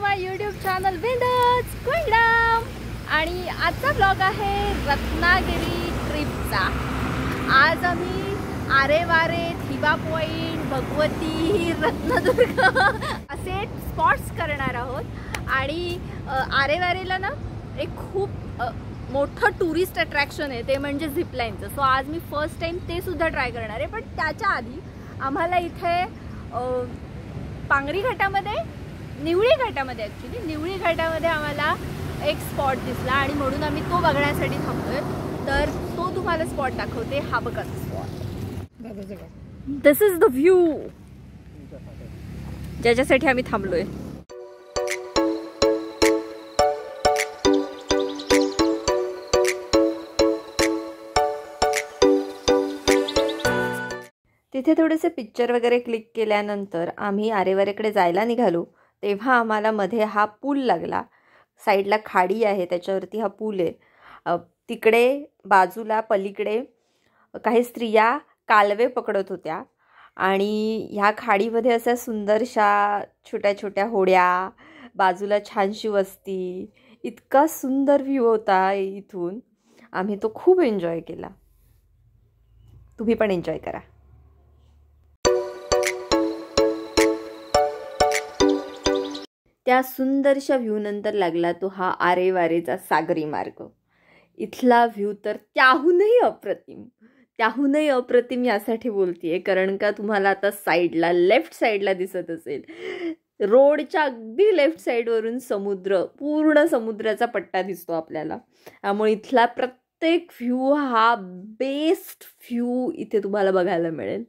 माय YouTube channel बिंदास कुंडम। आणि आजचा ब्लॉग आहे रत्नागिरी ट्रिपचा। आज आम्ही आरेवारे, थिबा पॉइंट, भगवती, रत्नदुर्ग असे स्पॉट्स करणार आहोत। आणि आरेवारेला ना एक खूप मोठं टुरिस्ट अट्रॅक्शन आहे, ते म्हणजे झिपलाईनचं। सो आज मी फर्स्ट टाइम ते सुद्धा ट्राय करणार आहे। पण त्याच्या आधी आम्हाला इथे पांगरी घाटामध्ये, निवळी घाटामध्ये ॲक्च्युली निवळी घाटामध्ये आम्हाला एक स्पॉट दिसला आणि म्हणून आम्ही तो बघण्यासाठी थांबलोय। तर तो तुम्हाला स्पॉट दाखवते। हा बघा spot, this is the view ज्याच्यासाठी आम्ही थांबलोय। तिथे थोडेसे पिक्चर वगैरे क्लिक केल्यानंतर आम्ही आरेवारेकडे जायला निघालो। तेव्हा आम्हाला मध्ये हा पूल लागला। साईडला खाडी आहे, त्याच्यावरती हा पूल आहे। तिकडे बाजूला पलीकडे काही स्त्रिया कालवे पकडत होत्या आणि ह्या खाडीमध्ये अशा सुंदरशा छोट्या छोट्या होड्या, बाजूला छानशी वस्ती, इतका सुंदर व्ह्यू होता इथून। आम्ही तो खूप एन्जॉय केला। तुम्ही पण एन्जॉय करा। त्या सुंदरशा व्ह्यू नंतर लागला तो हा आरेवारेचा सागरी मार्ग। इथला व्ह्यू तर त्याहूनही अप्रतिम यासाठी बोलतीये कारण का तुम्हाला आता साईडला, लेफ्ट साईडला दिसत असेल, रोडच्या अगदी लेफ्ट साईडवरून समुद्र, पूर्ण समुद्राचा पट्टा दिसतो आपल्याला। त्यामुळे इथला प्रत्येक व्ह्यू हा बेस्ट व्ह्यू इथे तुम्हाला बघायला मिळेल।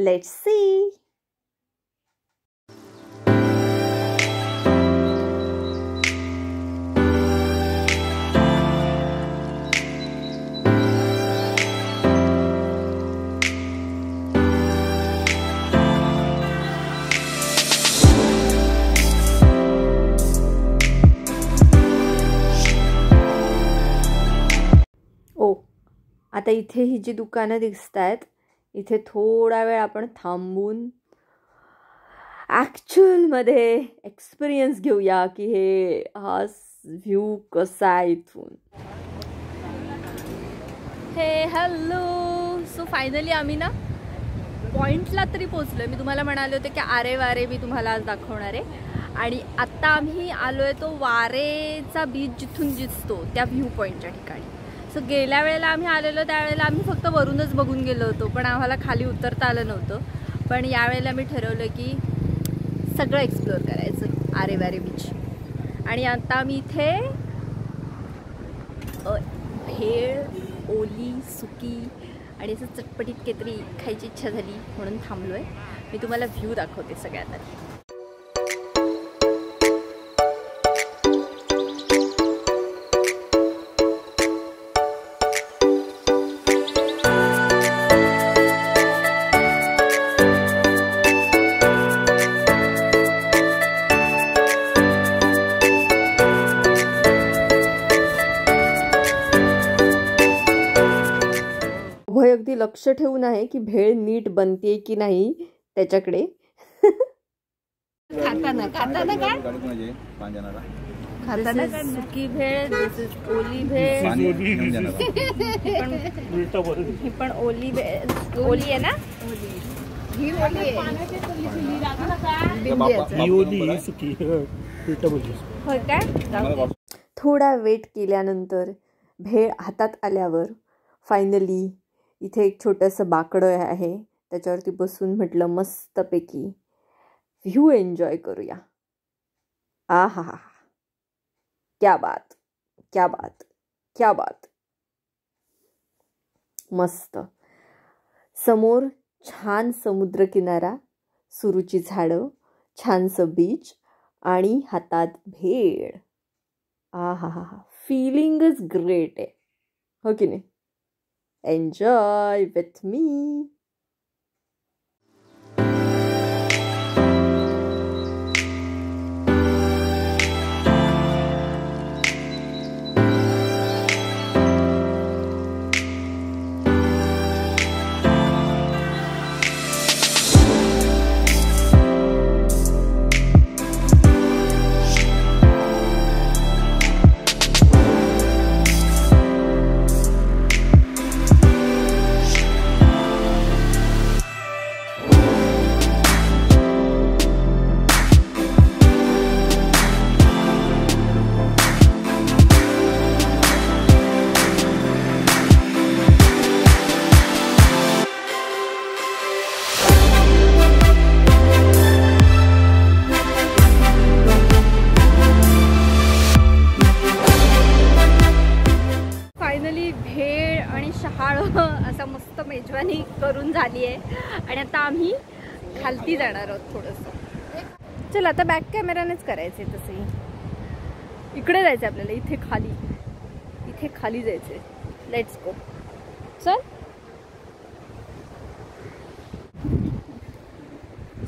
Let's see. आता इथे ही जी दुकानं दिसत आहेत, इथे थोडा वेळ आपण थांबून ॲक्च्युअलमध्ये एक्सपिरियन्स घेऊया की हा व्ह्यू कसा आहे इथून। हे हॅलो, सो फायनली आम्ही ना पॉइंटला तरी पोचलोय। मी तुम्हाला म्हणाले होते की आरेवारे मी तुम्हाला आज दाखवणार आहे। आणि आत्ता आम्ही आलोय तो वारेचा बीच जिथून दिसतो त्या व्ह्यू पॉईंटच्या ठिकाणी। सो गेल्या वेळेला आम्ही आलेलो त्यावेळेला आम्ही फक्त वरूनच बघून गेलो होतो, पण आम्हाला खाली उतरता आलं नव्हतं। पण यावेळेला मी ठरवलं की सगळं एक्सप्लोअर करायचं आरेवारे बीच। आणि आता आम्ही इथे भेळ, ओली, सुकी आणि असं चटपटीत काहीतरी खायची इच्छा झाली म्हणून थांबलोय। मी तुम्हाला व्ह्यू दाखवते सगळ्यात आधी। अगदी लक्ष ठेवून आहे की भेळ नीट बनते की नाही त्याच्याकडे। खाताना सुकी भेळ, ओली भेळ, ही पण ओली भेळ, ओली आहे ना, ही ओली होय काय। थोडा वेट केल्यानंतर भेळ हातात आल्यावर फायनली इथे एक छोटंसं बाकडं आहे, त्याच्यावरती बसून म्हटलं मस्तपैकी व्ह्यू एन्जॉय करूया। आ हा हा, क्या बात, क्या बात, क्या बात। मस्त समोर छान समुद्र किनारा, सुरूची झाडं, छानसं बीच आणि हातात भेळ। आ हा हा हा, फीलिंगच ग्रेट आहे, हो की नाही? Enjoy with me. आमनी करून झाली आहे आणि आता आम्ही खालती जाणार आहोत थोडंसं. चल आता बॅक कॅमेरानेच करायचे तसंही. इकडे जायचं आपल्याला, इथे खाली जायचंय. Let's go. चल.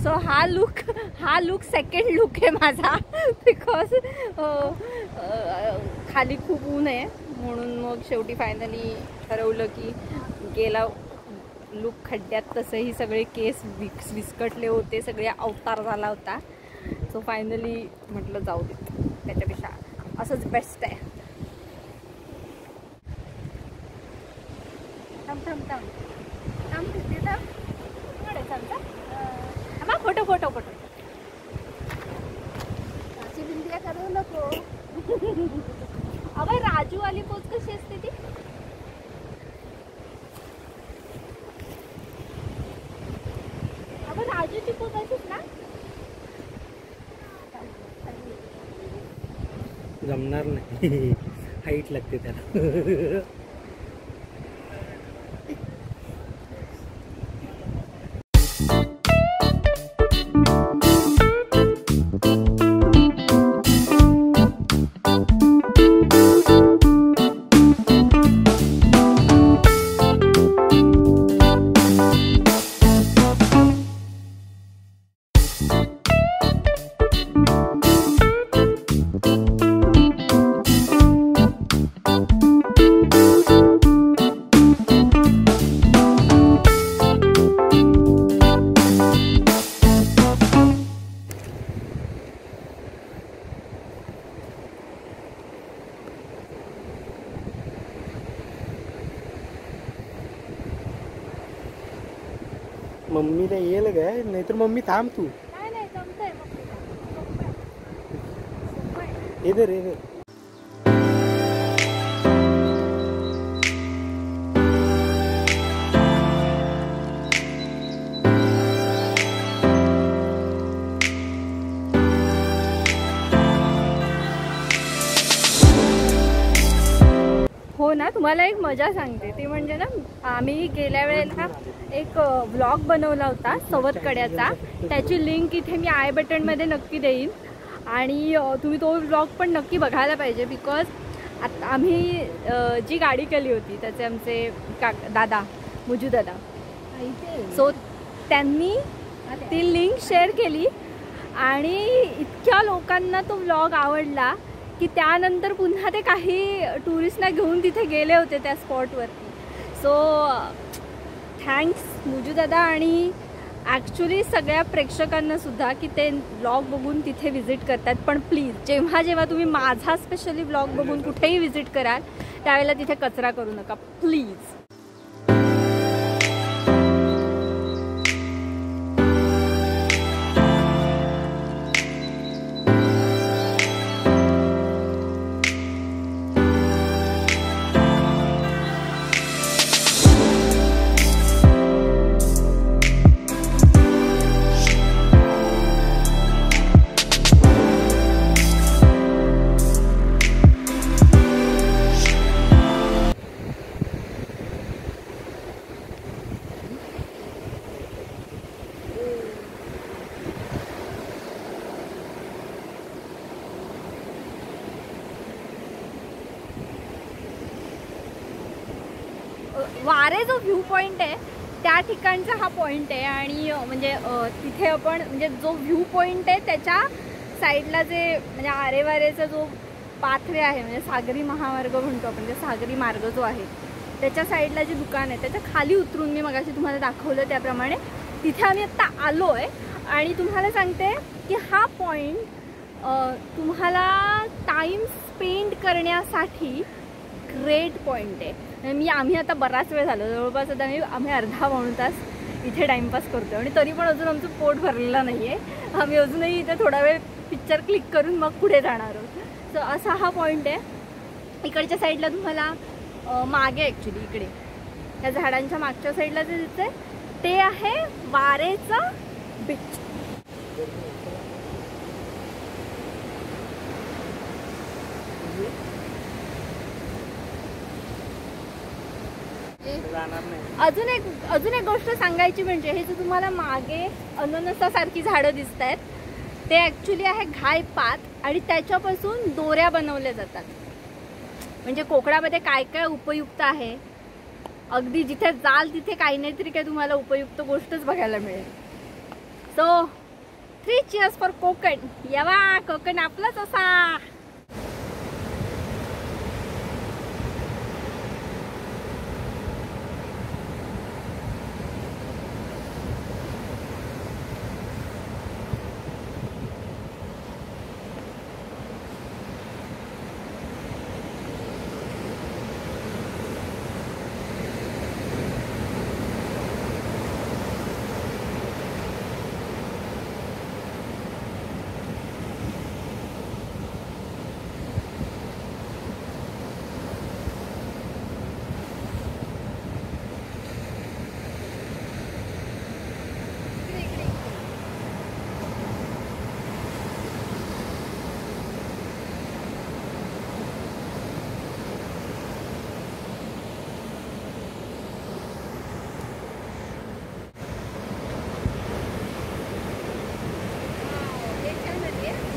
सो हा लुक सेकंड लुक आहे माझा बिकॉज खाली खूप ऊन आहे म्हणून मग शेवटी फायनली ठरवलं की गेला लुक खड्ड्यात. तसंही सगळे केस विस्कटले होते, सगळे अवतार झाला होता. सो फायनली म्हटलं जाऊ दे, त्याच्यापेक्षा असंच बेस्ट आहे. फोटो अशी बिंदिया करू नको. अबे राजू वाली पोज कशी असते ती? अबे राजूची पोज अशीच ना? जमणार नाही, हाईट लागते त्याला. मम्मीला येईल काय? नाहीतर मम्मी थांब तू. नाही जमतंय. इधर हो ना. तुम्हाला एक मजा सांगते, ती म्हणजे ना आम्ही गेल्या वेळेला एक व्लॉग बनवला होता सवतकड्याचा. त्याची लिंक इथे मी आय बटनमध्ये नक्की देईन आणि तुम्ही तो व्लॉग पण नक्की बघायला पाहिजे. बिकॉज आता आम्ही जी गाडी केली होती त्याचे आमचे दादा मुजू दादा, सो त्यांनी ती लिंक शेअर केली आणि इतक्या लोकांना तो व्लॉग आवडला की त्यानंतर पुन्हा ते काही टुरिस्टना घेऊन तिथे गेले होते त्या स्पॉटवरती. सो थँक्स मुजू दादा आणि ॲक्च्युली सगळ्या प्रेक्षकांना सुद्धा की ते व्लॉग बघून तिथे व्हिजिट करतात. पण प्लीज जेव्हा तुम्ही माझा स्पेशली व्लॉग बघून कुठेही व्हिजिट कराल त्यावेळेला तिथे कचरा करू नका प्लीज. वारे जो व्ह्यू पॉईंट आहे त्या ठिकाणचा हा पॉईंट आहे आणि म्हणजे तिथे आपण म्हणजे जो व्ह्यू पॉईंट आहे त्याच्या साईडला जे म्हणजे आरेवारेचा जो पाथवे आहे म्हणजे सागरी महामार्ग म्हणतो आपण, जे सागरी मार्ग जो आहे त्याच्या साईडला जे दुकान आहे त्याच्या खाली उतरून मी मगाशी तुम्हाला दाखवलं त्याप्रमाणे तिथे आम्ही आत्ता आलो आहे. आणि तुम्हाला सांगते की हा पॉईंट तुम्हाला टाईम स्पेंड करण्यासाठी ग्रेट पॉईंट आहे. आम्ही आता बराच वेळ झालो, जवळपास आता आम्ही अर्धा पाऊण तास इथे टाईमपास करतो आणि तरी पण अजून आमचं पोट भरलेलं नाही आहे. आम्ही अजूनही इथे थोडा वेळ पिक्चर क्लिक करून मग पुढे जाणार आहोत. सो असा हा पॉईंट आहे. इकडच्या साईडला तुम्हाला मागे ॲक्च्युली इकडे त्या झाडांच्या मागच्या साईडला जे दिसतंय ते आहे वारेचं बीच. जाणार नाही. अजून एक गोष्ट सांगायची म्हणजे हे जे तुम्हाला मागे अननसासारखी झाडं दिसत आहेत ते ॲक्च्युली आहे घायपात आणि त्याच्यापासून दोऱ्या बनवल्या जातात. म्हणजे कोकणामध्ये काय काय उपयुक्त आहे, अगदी जिथे जाल तिथे काही नाही तरी काही तुम्हाला उपयुक्त गोष्टच बघायला मिळेल. So 3 cheers for Konkan. येवा कोकण आपलंच असा.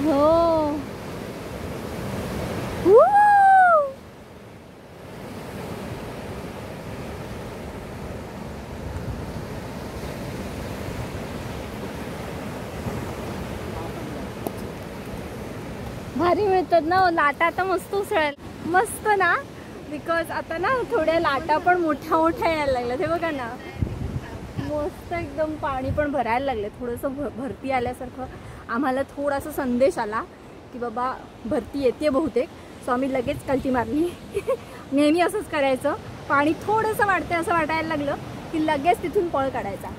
हो. भारी मिळतात ना लाटा. आता मस्त उसळेल मस्त ना, बिकॉज आता ना थोड्या लाटा पण मोठ्या मोठ्या यायला लागल्या. ते बघा ना मस्त एकदम पाणी पण भरायला लागले. थोडंसं भरती आल्यासारखं आम्हाला थोडासा संदेश आला की बाबा भरती येते बहुतेक. सो आम्ही लगेच कल्टी मारली. नेहमी असंच करायचं, पाणी थोडंसं वाढते असं वाटायला लागलं की लगेच तिथून पळ काढायचा.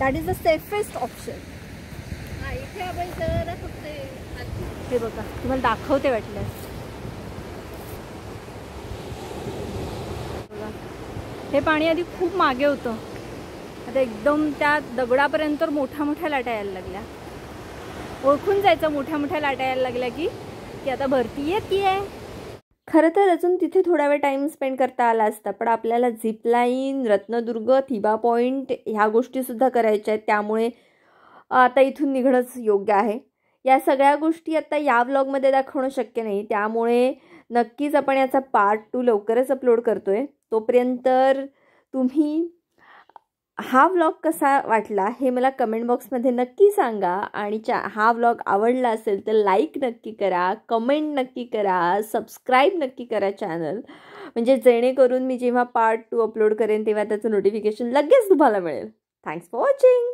That is the safest option. इथे आपण जरा फक्त हे बघा तुम्हाला दाखवते वाटलं. हे पाणी आधी खूप मागे होतं, आता एकदम त्या दगडापर्यंत मोठ्या मोठ्या लाटा यायला लागल्या. ओळखून जायचं मोठ्या मोठ्या लाटा यायला लागल्या की आता भरती येते. खरं तर अजून तिथे थोडा वेळ टाईम स्पेंड करता आला असता, पण आपल्याला झिपलाईन, रत्नदुर्ग, थिबा पॉईंट ह्या गोष्टीसुद्धा करायच्या आहेत. त्यामुळे आता इथून निघणंच योग्य आहे. या सगळ्या गोष्टी आता या व्लॉगमध्ये दाखवणं शक्य नाही, त्यामुळे नक्कीच आपण याचा पार्ट 2 लवकरच अपलोड करतोय. तोपर्यंत तुम्ही हा व्लॉग कसा वाटला हे मला कमेंट बॉक्समध्ये नक्की सांगा. आणि हा व्लॉग आवडला असेल तर लाईक नक्की करा, कमेंट नक्की करा, सबस्क्राईब नक्की करा चॅनल, म्हणजे जेणेकरून मी जेव्हा पार्ट 2 अपलोड करेन तेव्हा त्याचं नोटिफिकेशन लगेच तुम्हाला मिळेल. Thanks for watching.